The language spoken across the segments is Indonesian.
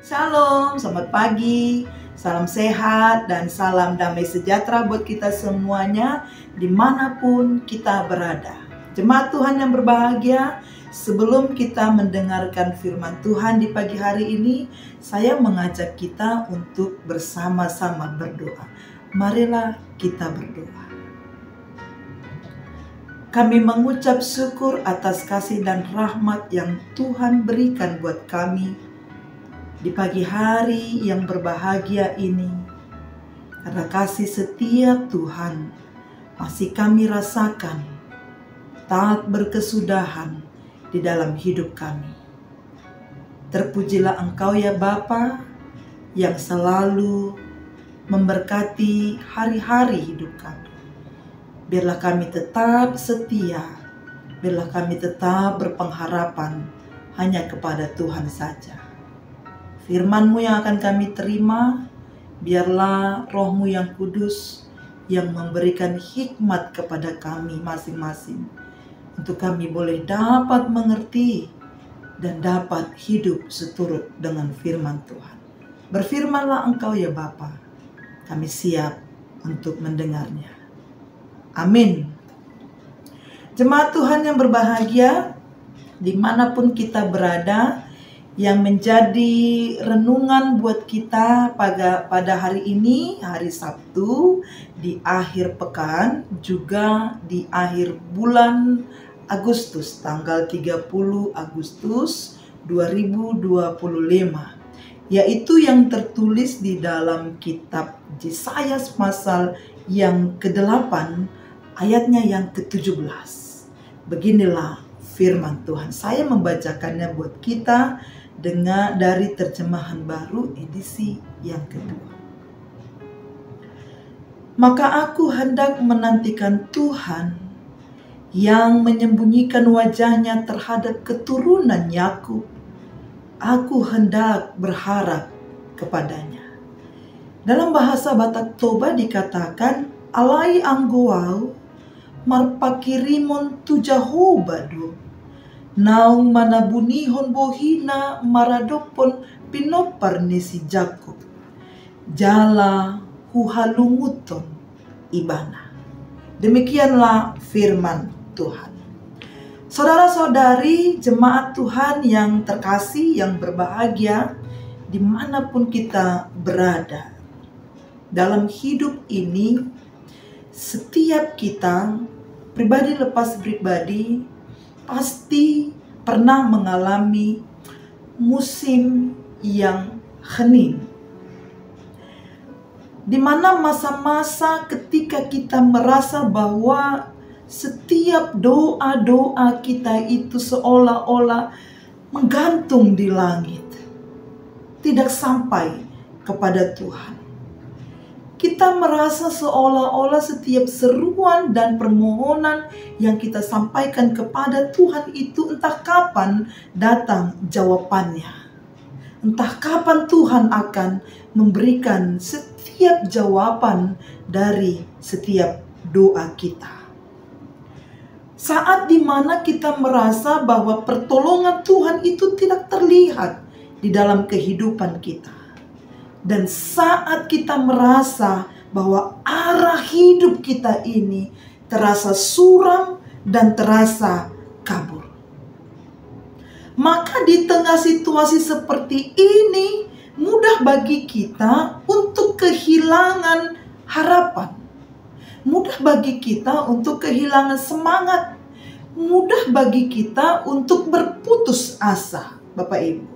Shalom, selamat pagi, salam sehat dan salam damai sejahtera buat kita semuanya dimanapun kita berada. Jemaat Tuhan yang berbahagia, sebelum kita mendengarkan firman Tuhan di pagi hari ini, saya mengajak kita untuk bersama-sama berdoa. Marilah kita berdoa. Kami mengucap syukur atas kasih dan rahmat yang Tuhan berikan buat kami di pagi hari yang berbahagia ini. Karena kasih setia Tuhan masih kami rasakan tak berkesudahan di dalam hidup kami. Terpujilah Engkau ya Bapa yang selalu memberkati hari-hari hidup kami. Biarlah kami tetap setia, biarlah kami tetap berpengharapan hanya kepada Tuhan saja. Firman-Mu yang akan kami terima, biarlah Roh-Mu yang kudus yang memberikan hikmat kepada kami masing-masing, untuk kami boleh dapat mengerti dan dapat hidup seturut dengan firman Tuhan. Berfirmanlah Engkau ya Bapa, kami siap untuk mendengarnya. Amin. Jemaat Tuhan yang berbahagia, dimanapun kita berada, yang menjadi renungan buat kita pada hari ini, hari Sabtu, di akhir pekan, juga di akhir bulan Agustus, tanggal 30 Agustus 2025, yaitu yang tertulis di dalam kitab Yesaya pasal yang ke-8, ayatnya yang ke-17. Beginilah firman Tuhan. Saya membacakannya buat kita dari terjemahan baru edisi yang kedua. Maka aku hendak menantikan Tuhan yang menyembunyikan wajahnya terhadap keturunan Yakub. Aku hendak berharap kepadanya. Dalam bahasa Batak Toba dikatakan, alai anggoau marpakirimon tu Jahobado, naung manabunihon bohina maradopon pinopar nisi Jakob, jala huhalunguton ibana. Demikianlah firman Tuhan. Saudara-saudari jemaat Tuhan yang terkasih, yang berbahagia, dimanapun kita berada dalam hidup ini, setiap kita, pribadi lepas pribadi, pasti pernah mengalami musim yang hening. Di mana masa-masa ketika kita merasa bahwa setiap doa-doa kita itu seolah-olah menggantung di langit, tidak sampai kepada Tuhan. Kita merasa seolah-olah setiap seruan dan permohonan yang kita sampaikan kepada Tuhan itu entah kapan datang jawabannya. Entah kapan Tuhan akan memberikan setiap jawaban dari setiap doa kita. Saat dimana kita merasa bahwa pertolongan Tuhan itu tidak terlihat di dalam kehidupan kita. Dan saat kita merasa bahwa arah hidup kita ini terasa suram dan terasa kabur. Maka di tengah situasi seperti ini, mudah bagi kita untuk kehilangan harapan. Mudah bagi kita untuk kehilangan semangat. Mudah bagi kita untuk berputus asa, Bapak Ibu.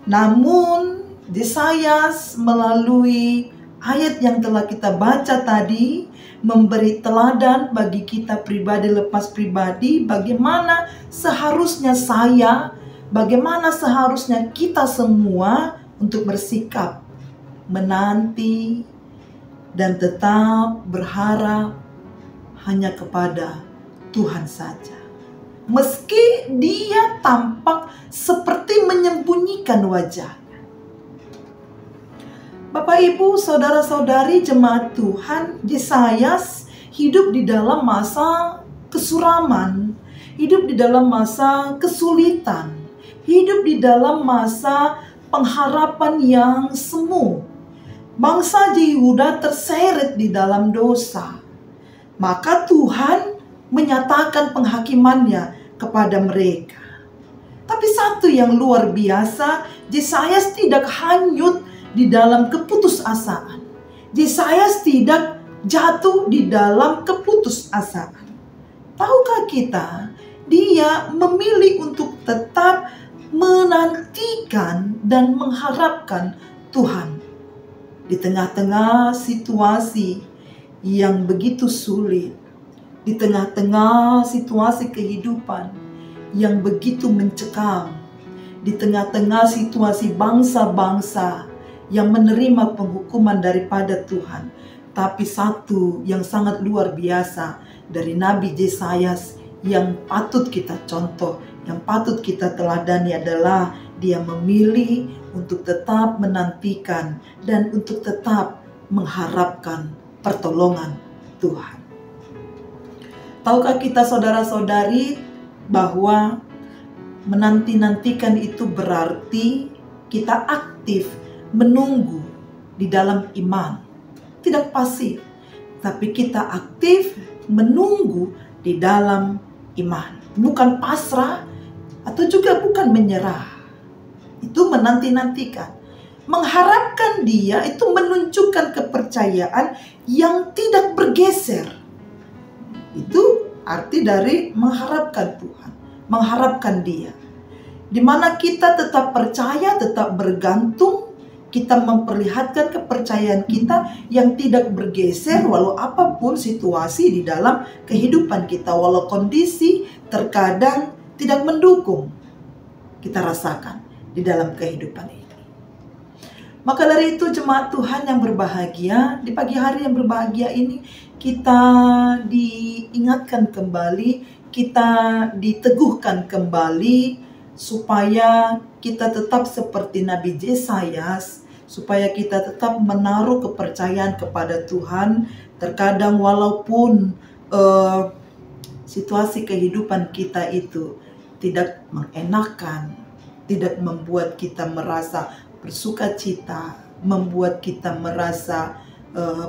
Namun, Yesaya melalui ayat yang telah kita baca tadi memberi teladan bagi kita pribadi lepas pribadi, bagaimana seharusnya saya, bagaimana seharusnya kita semua untuk bersikap, menanti dan tetap berharap hanya kepada Tuhan saja. Meski Dia tampak seperti menyembunyikan wajah. Bapak Ibu, saudara-saudari jemaat Tuhan, Yesaya hidup di dalam masa kesuraman, hidup di dalam masa kesulitan, hidup di dalam masa pengharapan yang semu. Bangsa Yehuda terseret di dalam dosa. Maka Tuhan menyatakan penghakimannya kepada mereka. Tapi satu yang luar biasa, Yesayas tidak hanyut di dalam keputusasaan. Yesayas tidak jatuh di dalam keputusasaan. Tahukah kita, dia memilih untuk tetap menantikan dan mengharapkan Tuhan. Di tengah-tengah situasi yang begitu sulit, di tengah-tengah situasi kehidupan yang begitu mencekam, di tengah-tengah situasi bangsa-bangsa yang menerima penghukuman daripada Tuhan. Tapi satu yang sangat luar biasa dari Nabi Yesayas yang patut kita contoh, yang patut kita teladani adalah dia memilih untuk tetap menantikan dan untuk tetap mengharapkan pertolongan Tuhan. Tahukah kita saudara-saudari bahwa menanti-nantikan itu berarti kita aktif menunggu di dalam iman. Tidak pasif, tapi kita aktif menunggu di dalam iman. Bukan pasrah atau juga bukan menyerah. Itu menanti-nantikan. Mengharapkan dia itu menunjukkan kepercayaan yang tidak bergeser. Itu arti dari mengharapkan Tuhan, mengharapkan dia. Di mana kita tetap percaya, tetap bergantung, kita memperlihatkan kepercayaan kita yang tidak bergeser walau apapun situasi di dalam kehidupan kita, walau kondisi terkadang tidak mendukung kita rasakan di dalam kehidupan ini. Maka dari itu jemaat Tuhan yang berbahagia, di pagi hari yang berbahagia ini kita diingatkan kembali, kita diteguhkan kembali supaya kita tetap seperti Nabi Yesayas, supaya kita tetap menaruh kepercayaan kepada Tuhan. Terkadang walaupun situasi kehidupan kita itu tidak mengenakan, tidak membuat kita merasa bersuka cita, membuat kita merasa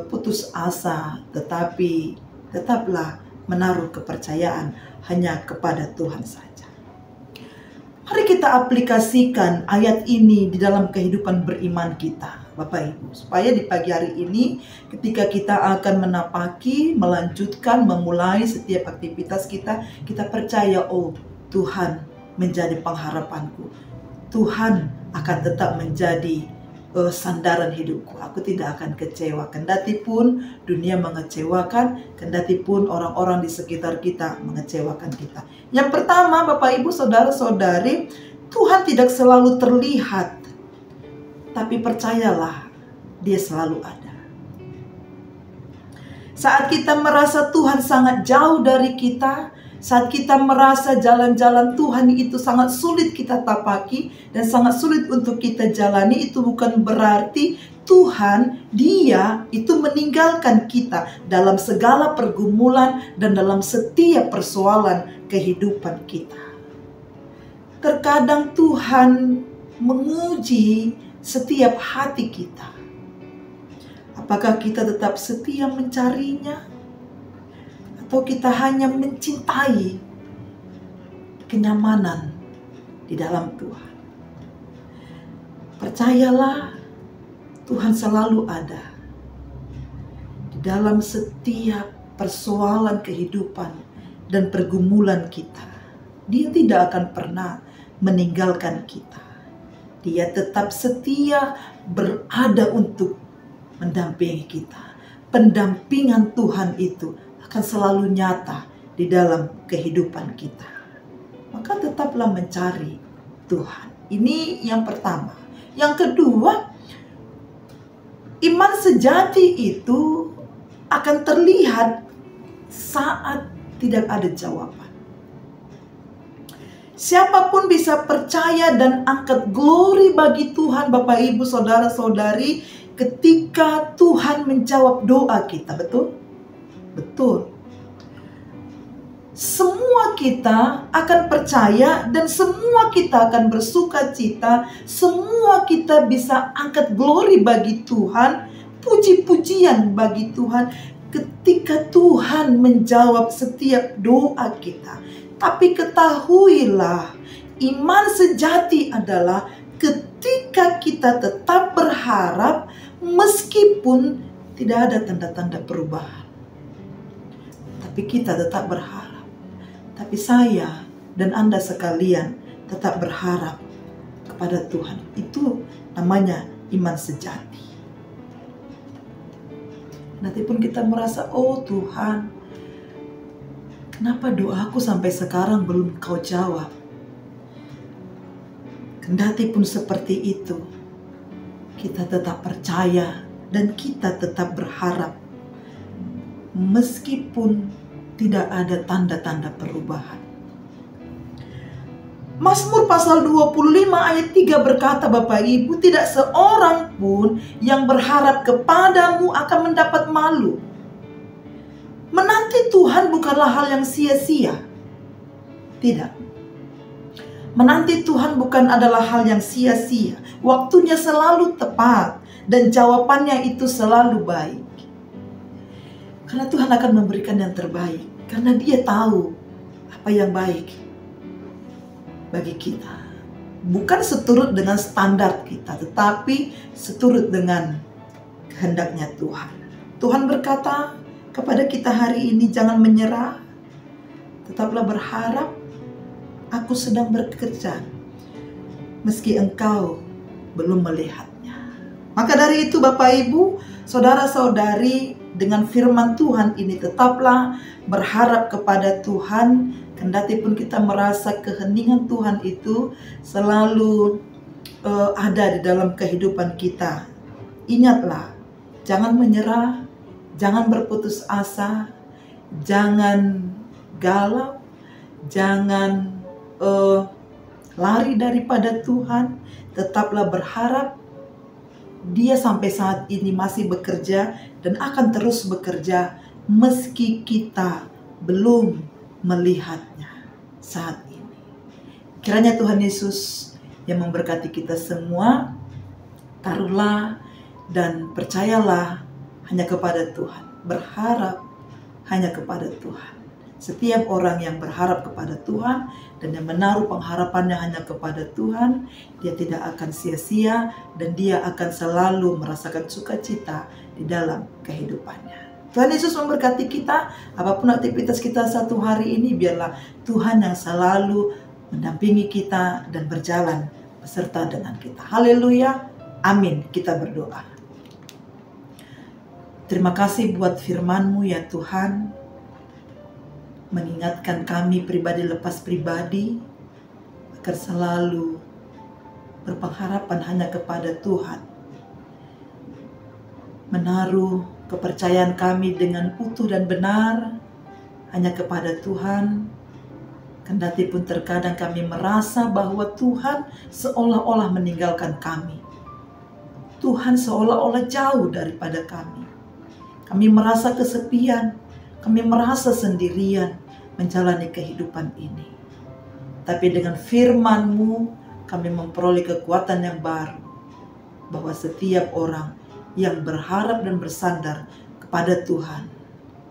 putus asa, tetapi tetaplah menaruh kepercayaan hanya kepada Tuhan saja. Mari kita aplikasikan ayat ini di dalam kehidupan beriman kita, Bapak Ibu, supaya di pagi hari ini ketika kita akan menapaki, melanjutkan, memulai setiap aktivitas kita, kita percaya, oh Tuhan menjadi pengharapanku. Tuhan akan tetap menjadi sandaran hidupku. Aku tidak akan kecewa. Kendati pun dunia mengecewakan, kendati pun orang-orang di sekitar kita mengecewakan kita. Yang pertama, Bapak Ibu, saudara-saudari, Tuhan tidak selalu terlihat, tapi percayalah, dia selalu ada. Saat kita merasa Tuhan sangat jauh dari kita, saat kita merasa jalan-jalan Tuhan itu sangat sulit kita tapaki dan sangat sulit untuk kita jalani, itu bukan berarti Tuhan, dia itu meninggalkan kita dalam segala pergumulan dan dalam setiap persoalan kehidupan kita. Terkadang Tuhan menguji setiap hati kita. Apakah kita tetap setia mencarinya? Atau kita hanya mencintai kenyamanan di dalam Tuhan? Percayalah, Tuhan selalu ada di dalam setiap persoalan kehidupan dan pergumulan kita. Dia tidak akan pernah meninggalkan kita. Dia tetap setia berada untuk mendampingi kita. Pendampingan Tuhan itu akan selalu nyata di dalam kehidupan kita. Maka tetaplah mencari Tuhan. Ini yang pertama. Yang kedua, iman sejati itu akan terlihat saat tidak ada jawaban. Siapapun bisa percaya dan angkat glory bagi Tuhan, Bapak Ibu, saudara-saudari, ketika Tuhan menjawab doa kita, betul? Betul. semua kita akan percaya dan semua kita akan bersuka cita. Semua kita bisa angkat glory bagi Tuhan, puji-pujian bagi Tuhan ketika Tuhan menjawab setiap doa kita. Tapi ketahuilah, iman sejati adalah ketika kita tetap berharap meskipun tidak ada tanda-tanda perubahan. Tapi kita tetap berharap. Tapi saya dan Anda sekalian tetap berharap kepada Tuhan. Itu namanya iman sejati. Nanti pun kita merasa, oh Tuhan, kenapa doaku sampai sekarang belum Kau jawab? Kendati pun seperti itu, kita tetap percaya dan kita tetap berharap. Meskipun tidak ada tanda-tanda perubahan. Mazmur pasal 25 ayat 3 berkata, Bapak Ibu, tidak seorang pun yang berharap kepadamu akan mendapat malu. Menanti Tuhan bukanlah hal yang sia-sia. Tidak. Menanti Tuhan bukan adalah hal yang sia-sia. Waktunya selalu tepat dan jawabannya itu selalu baik. Karena Tuhan akan memberikan yang terbaik. Karena Dia tahu apa yang baik bagi kita. Bukan seturut dengan standar kita, tetapi seturut dengan kehendaknya Tuhan. Tuhan berkata kepada kita hari ini, jangan menyerah. Tetaplah berharap, aku sedang bekerja. Meski engkau belum melihatnya. Maka dari itu Bapak Ibu, saudara-saudari, dengan firman Tuhan ini tetaplah berharap kepada Tuhan. Kendati pun kita merasa keheningan Tuhan itu selalu ada di dalam kehidupan kita. Ingatlah, jangan menyerah, jangan berputus asa, jangan galau, jangan lari daripada Tuhan. Tetaplah berharap. Dia sampai saat ini masih bekerja dan akan terus bekerja meski kita belum melihatnya saat ini. Kiranya Tuhan Yesus yang memberkati kita semua. Taruhlah dan percayalah hanya kepada Tuhan. Berharap hanya kepada Tuhan. Setiap orang yang berharap kepada Tuhan dan yang menaruh pengharapannya hanya kepada Tuhan, dia tidak akan sia-sia dan dia akan selalu merasakan sukacita di dalam kehidupannya. Tuhan Yesus memberkati kita. Apapun aktivitas kita satu hari ini, biarlah Tuhan yang selalu mendampingi kita dan berjalan beserta dengan kita. Haleluya. Amin. Kita berdoa. Terima kasih buat firman-Mu ya Tuhan. Mengingatkan kami pribadi lepas pribadi agar selalu berpengharapan hanya kepada Tuhan. Menaruh kepercayaan kami dengan utuh dan benar hanya kepada Tuhan. Kendati pun terkadang kami merasa bahwa Tuhan seolah-olah meninggalkan kami. Tuhan seolah-olah jauh daripada kami. Kami merasa kesepian. Kami merasa sendirian menjalani kehidupan ini. Tapi dengan firman-Mu kami memperoleh kekuatan yang baru. Bahwa setiap orang yang berharap dan bersandar kepada Tuhan,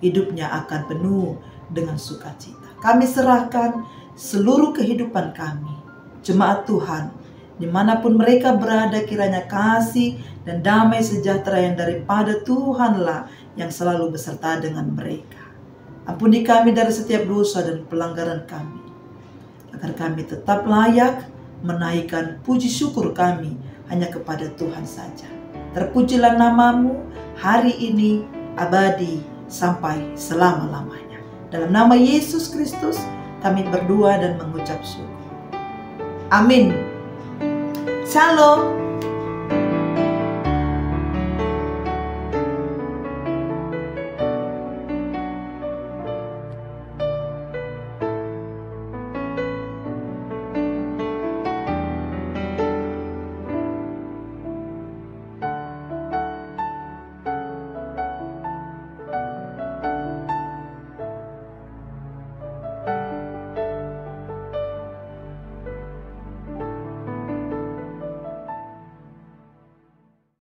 hidupnya akan penuh dengan sukacita. Kami serahkan seluruh kehidupan kami, jemaat Tuhan, dimanapun mereka berada, kiranya kasih dan damai sejahtera yang daripada Tuhanlah yang selalu beserta dengan mereka. Ampuni kami dari setiap dosa dan pelanggaran kami, agar kami tetap layak menaikkan puji syukur kami hanya kepada Tuhan saja. Terpujilah nama-Mu hari ini, abadi sampai selama-lamanya. Dalam nama Yesus Kristus kami berdoa dan mengucap syukur. Amin. Shalom.